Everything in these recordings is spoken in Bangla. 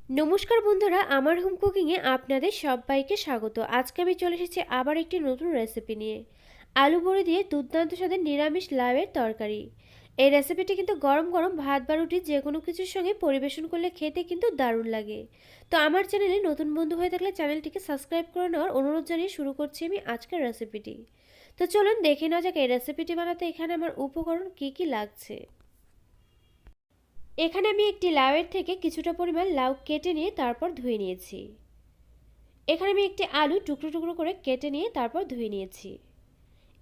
নমস্কার বন্ধুরা, আমার হোম কুকিংয়ে আপনাদের সবাইকে স্বাগত। আজকে আমি চলে এসেছি আবার একটি নতুন রেসিপি নিয়ে। আলু বড়ি দিয়ে দুর্দান্ত স্বাদের নিরামিষ লাউয়ের তরকারি। এই রেসিপিটি কিন্তু গরম গরম ভাত বা রুটি যে কোনো কিছুর সঙ্গে পরিবেশন করলে খেতে কিন্তু দারুণ লাগে। তো আমার চ্যানেলে নতুন বন্ধু হয়ে থাকলে চ্যানেলটিকে সাবস্ক্রাইব করে নেওয়ার অনুরোধ জানিয়ে শুরু করছি আমি আজকের রেসিপিটি। তো চলুন দেখে নেওয়া যাক এই রেসিপিটি বানাতে এখানে আমার উপকরণ কী কী লাগছে। এখানে আমি একটি লাউয়ের থেকে কিছুটা পরিমাণ লাউ কেটে নিয়ে তারপর ধুয়ে নিয়েছি। এখানে আমি একটি আলু টুকরো টুকরো করে কেটে নিয়ে তারপর ধুয়ে নিয়েছি।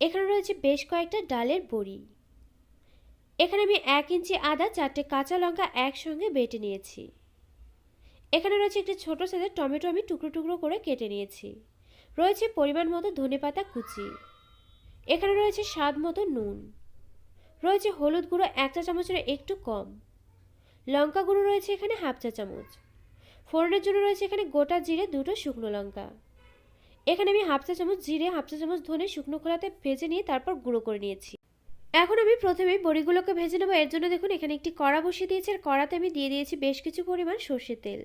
এখানে রয়েছে বেশ কয়েকটা ডালের বড়ি। এখানে আমি 1 ইঞ্চি আদা, 4টে কাঁচা লঙ্কা একসঙ্গে বেটে নিয়েছি। এখানে রয়েছে একটি ছোট সাইজের টমেটো আমি টুকরো টুকরো করে কেটে নিয়েছি। রয়েছে পরিমাণ মতো ধনেপাতা কুচি। এখানে রয়েছে স্বাদ মতো নুন। রয়েছে হলুদ গুঁড়ো 1 চা চামচের একটু কম। লঙ্কা গুঁড়ো রয়েছে এখানে 1/2 চা চামচ। ফোড়নের জন্য রয়েছে এখানে গোটা জিরে, 2টো শুকনো লঙ্কা। এখানে আমি 1/2 চা চামচ জিরে, 1/2 চা চামচ ধনে শুকনো খোলাতে ভেজে নিয়ে তারপর গুঁড়ো করে নিয়েছি। এখন আমি প্রথমেই বড়িগুলোকে ভেজে নেবো। এর জন্য দেখুন এখানে একটি কড়া বসিয়ে দিয়েছি, আর কড়াতে আমি দিয়ে দিয়েছি বেশ কিছু পরিমাণ সর্ষের তেল।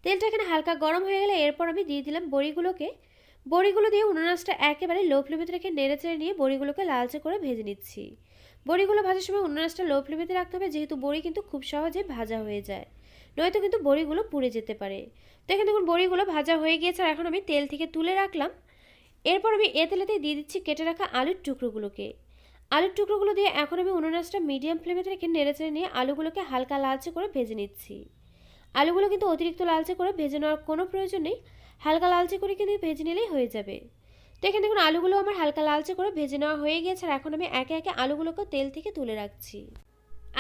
তেলটা এখানে হালকা গরম হয়ে গেলে এরপর আমি দিয়ে দিলাম বড়িগুলোকে। বড়িগুলো দিয়ে উনুনাসটা একেবারে লো ফ্লেমেতে রেখে নেড়েচেড়ে নিয়ে বড়িগুলোকে লালচে করে ভেজে নিচ্ছি। বড়িগুলো ভাজার সময় উনুনাসটা লো ফ্লেমেতে রাখতে হবে, যেহেতু বড়ি কিন্তু খুব সহজে ভাজা হয়ে যায়, নয়তো কিন্তু বড়িগুলো পুড়ে যেতে পারে। তো এখানে দেখুন বড়িগুলো ভাজা হয়ে গিয়েছে, আর এখন আমি তেল থেকে তুলে রাখলাম। এরপর আমি এ তেলেতে দিয়ে দিচ্ছি কেটে রাখা আলুর টুকরোগুলোকে। আলুর টুকরোগুলো দিয়ে এখন আমি উনুনাসটা মিডিয়াম ফ্লেমেতে রেখে নেড়েচেড়ে নিয়ে আলুগুলোকে হালকা লালচে করে ভেজে নিচ্ছি। আলুগুলো কিন্তু অতিরিক্ত লালচে করে ভেজে নেওয়ার কোনো প্রয়োজন নেই, হালকা লালচে করে কিন্তু ভেজে নিলেই হয়ে যাবে। তো এখানে দেখুন আলুগুলো আমার হালকা লালচে করে ভেজে নেওয়া হয়ে গিয়েছে, আর এখন আমি একে একে আলুগুলোকে তেল থেকে তুলে রাখছি।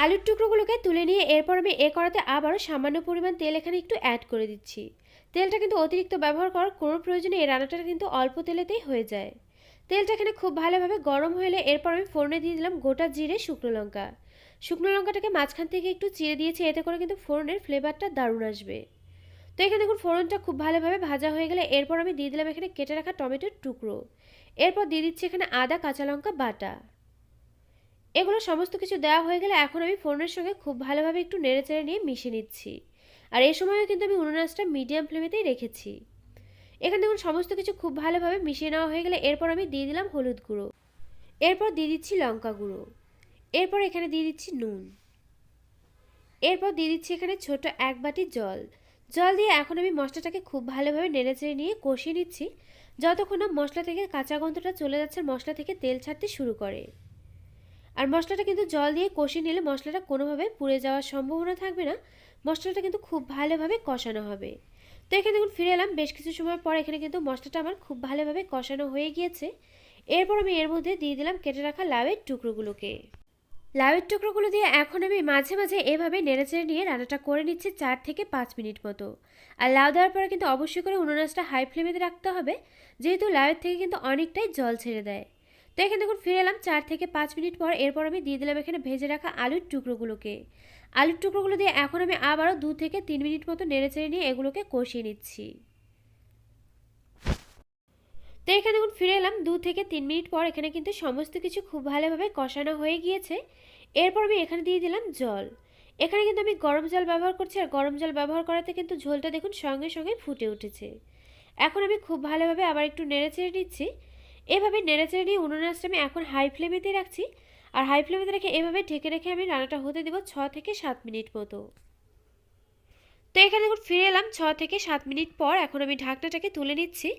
আলুর টুকরোগুলোকে তুলে নিয়ে এরপর আমি এ কড়াতে আবারও সামান্য পরিমাণ তেল এখানে একটু অ্যাড করে দিচ্ছি। তেলটা কিন্তু অতিরিক্ত ব্যবহার করার কোনো প্রয়োজন নেই, এই রান্নাটা কিন্তু অল্প তেলেতেই হয়ে যায়। তেলটা এখানে খুব ভালোভাবে গরম হলে এরপর আমি ফোড়নে দিয়ে দিলাম গোটা জিরে, শুকনো লঙ্কা। শুকনো লঙ্কাটাকে মাঝখান থেকে একটু চিড়ে দিয়েছি, এতে করে কিন্তু ফোড়নের ফ্লেভারটা দারুণ আসবে। তো এখানে দেখুন ফোড়নটা খুব ভালোভাবে ভাজা হয়ে গেলে এরপর আমি দিয়ে দিলাম এখানে কেটে রাখা টমেটোর টুকরো। এরপর দিয়ে দিচ্ছি এখানে আদা, কাঁচা লঙ্কা বাটা। এগুলো সমস্ত কিছু দেওয়া হয়ে গেলে এখন আমি ফোড়নের সঙ্গে খুব ভালোভাবে একটু নেড়েচেড়ে নিয়ে মিশিয়ে নিচ্ছি। আর এই সময়ও কিন্তু আমি উনুন আঁচটা মিডিয়াম ফ্লেমেতেই রেখেছি। এখানে দেখুন সমস্ত কিছু খুব ভালোভাবে মিশিয়ে নেওয়া হয়ে গেলে এরপর আমি দিয়ে দিলাম হলুদ গুঁড়ো। এরপর দিয়ে দিচ্ছি লঙ্কা গুঁড়ো। এরপর এখানে দিয়ে দিচ্ছি নুন। এরপর দিয়ে দিচ্ছি এখানে ছোট 1 বাটি জল। জল দিয়ে এখন আমি মশলাটাকে খুব ভালোভাবে নেড়েচেড়ে নিয়ে কষিয়ে নিচ্ছি, যতক্ষণ না মশলা থেকে কাঁচা গন্ধটা চলে যাচ্ছে, মশলা থেকে তেল ছাড়তে শুরু করে। আর মশলাটা কিন্তু জল দিয়ে কষিয়ে নিলে মশলাটা কোনোভাবে পুড়ে যাওয়ার সম্ভাবনা থাকবে না। মশলাটা কিন্তু খুব ভালোভাবে কষানো হবে। তো এখানে দেখুন ফিরে এলাম বেশ কিছু সময় পর। এখানে কিন্তু মশলাটা আমার খুব ভালোভাবে কষানো হয়ে গিয়েছে। এরপর আমি এর মধ্যে দিয়ে দিলাম কেটে রাখা লাউয়ের টুকরোগুলোকে। লাউয়ের টুকরোগুলো দিয়ে এখন আমি মাঝে মাঝে এভাবে নেড়েচেড়ে নিয়ে রান্নাটা করে নিচ্ছি 4 থেকে 5 মিনিট মতো। আর লাউ দেওয়ার পরে কিন্তু অবশ্যই করে উনুন আঁচটা হাই ফ্লেমেতে রাখতে হবে, যেহেতু লাউয়ের থেকে কিন্তু অনেকটাই জল ছেড়ে দেয়। তো এখানে দেখুন ফিরে এলাম 4 থেকে 5 মিনিট পর। এরপর আমি দিয়ে দিলাম এখানে ভেজে রাখা আলুর টুকরোগুলোকে। আলুর টুকরোগুলো দিয়ে এখন আমি আবারও 2 থেকে 3 মিনিট মতো নেড়েচেড়ে নিয়ে এগুলোকে কষিয়ে নিচ্ছি। তো এখানে দেখুন ফিরে এলাম 2 থেকে 3 মিনিট পর। এখানে কিন্তু সমস্ত কিছু খুব ভালোভাবে কষানো হয়ে গিয়েছে। এরপর আমি এখানে দিয়ে দিলাম জল। এখানে কিন্তু আমি গরম জল ব্যবহার করছি, আর গরম জল ব্যবহার করাতে কিন্তু ঝোলটা দেখুন সঙ্গে সঙ্গে ফুটে উঠেছে। এখন আমি খুব ভালোভাবে আবার একটু নেড়েচেড়ে নিচ্ছি। এভাবে নেড়েচেড়ে নিয়ে উনুন আঁচটা আমি এখন হাই ফ্লেমেতে রাখছি। আর হাই ফ্লেমেতে রেখে এভাবে ঢেকে রেখে আমি রান্নাটা হতে দেবো 6 থেকে 7 মিনিট মতো। তো এখানে দেখুন ফিরে এলাম 6 থেকে 7 মিনিট পর। এখন আমি ঢাকনাটাকে তুলে নিচ্ছি।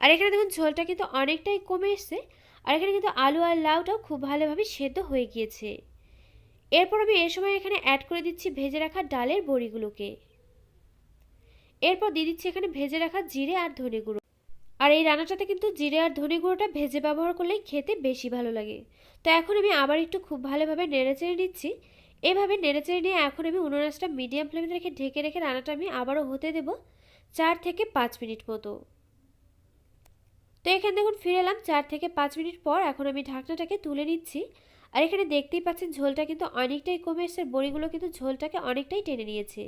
আর এখানে দেখুন ঝোলটা কিন্তু অনেকটাই কমে এসছে। আর এখানে কিন্তু আলু আর লাউটাও খুব ভালোভাবে সেদ্ধ হয়ে গিয়েছে। এরপর আমি এই সময় এখানে অ্যাড করে দিচ্ছি ভেজে রাখা ডালের বড়িগুলোকে। এরপর দিয়ে দিচ্ছি এখানে ভেজে রাখা জিরে আর ধনে গুঁড়ো। আর এই রান্নাটাতে কিন্তু জিরে আর ধনে গুঁড়োটা ভেজে ব্যবহার করলেই খেতে বেশি ভালো লাগে। তো এখন আমি আবার একটু খুব ভালোভাবে নেড়েচেড়ে নিচ্ছি। এভাবে নেড়েচেড়ে নিয়ে এখন আমি উনুন আঁচটা মিডিয়াম ফ্লেমে রেখে ঢেকে রেখে রান্নাটা আমি আবারও হতে দেবো 4 থেকে 5 মিনিট মতো। তো এখানে দেখুন ফিরে এলাম 4 থেকে 5 মিনিট পর। এখন আমি ঢাকনাটাকে তুলে নিচ্ছি। আর এখানে দেখতেই পাচ্ছেন ঝোলটা কিন্তু অনেকটাই কমে এসেছে, বড়িগুলো কিন্তু ঝোলটাকে অনেকটাই টেনে নিয়েছে।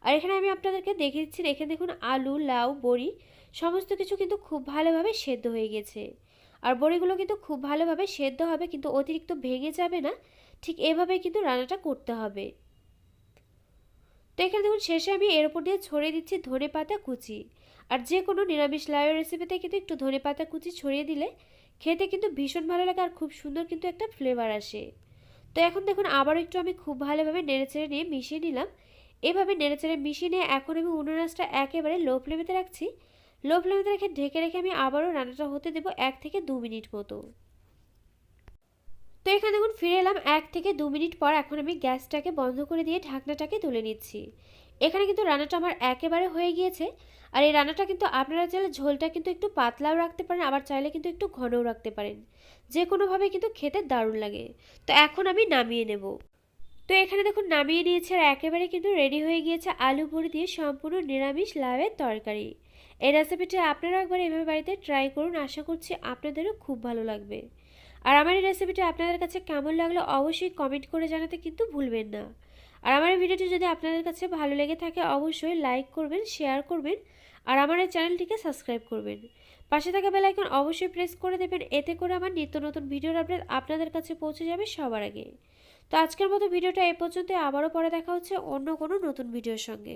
আর এখানে আমি আপনাদেরকে দেখিয়ে দিচ্ছি, এখানে দেখুন আলু, লাউ, বড়ি সমস্ত কিছু কিন্তু খুব ভালোভাবে সেদ্ধ হয়ে গেছে। আর বড়িগুলো কিন্তু খুব ভালোভাবে সেদ্ধ হবে, কিন্তু অতিরিক্ত ভেঙে যাবে না। ঠিক এভাবেই কিন্তু রান্নাটা করতে হবে। তো এখানে দেখুন শেষে আমি এর উপর দিয়ে ছড়িয়ে দিচ্ছি ধনেপাতা কুচি। আর যে কোনো নিরামিষ লাউয়ের রেসিপিতে কিন্তু একটু ধনেপাতা কুচি ছড়িয়ে দিলে খেতে কিন্তু ভীষণ ভালো লাগে আর খুব সুন্দর কিন্তু একটা ফ্লেভার আসে। তো এখন দেখুন আবারও একটু আমি খুব ভালোভাবে নেড়েচেড়ে নিয়ে মিশিয়ে নিলাম। এভাবে নেড়েচেড়ে মিশিয়ে নিয়ে এখন আমি উনুন আঁচটা একেবারে লো ফ্লেমেতে রাখছি। লো ফ্লেমেতে রেখে ঢেকে রেখে আমি আবারও রান্নাটা হতে দেবো 1 থেকে 2 মিনিট মতো। তো এখানে দেখুন ফিরে এলাম 1 থেকে 2 মিনিট পর। এখন আমি গ্যাসটাকে বন্ধ করে দিয়ে ঢাকনাটাকে তুলে নিচ্ছি। এখানে কিন্তু রান্নাটা আমার একেবারে হয়ে গিয়েছে। আর এই রান্নাটা কিন্তু আপনারা চাইলে ঝোলটা কিন্তু একটু পাতলাও রাখতে পারেন, আবার চাইলে কিন্তু একটু ঘনও রাখতে পারেন। যে কোনোভাবে কিন্তু খেতে দারুণ লাগে। তো এখন আমি নামিয়ে নেব। তো এখানে দেখুন নামিয়ে নিয়েছে আর একেবারে কিন্তু রেডি হয়ে গিয়েছে আলু বড়ি দিয়ে সম্পূর্ণ নিরামিষ লাউয়ের তরকারি। এই রেসিপিটা আপনারা একবার এভাবে বাড়িতে ট্রাই করুন, আশা করছি আপনাদেরও খুব ভালো লাগবে। আর আমার এই রেসিপিটা আপনাদের কাছে কেমন লাগলো অবশ্যই কমেন্ট করে জানাতে কিন্তু ভুলবেন না। আর আমার এই ভিডিওটি যদি আপনাদের কাছে ভালো লেগে থাকে অবশ্যই লাইক করবেন, শেয়ার করবেন আর আমার এই চ্যানেলটিকে সাবস্ক্রাইব করবেন। পাশে থাকা বেল আইকন অবশ্যই প্রেস করে দেবেন, এতে করে আমার নিত্য নতুন ভিডিওর আপডেট আপনাদের কাছে পৌঁছে যাবে সবার আগে। তো আজকের মতো ভিডিওটা এ পর্যন্ত, আবারও পরে দেখা হচ্ছে অন্য কোনো নতুন ভিডিওর সঙ্গে।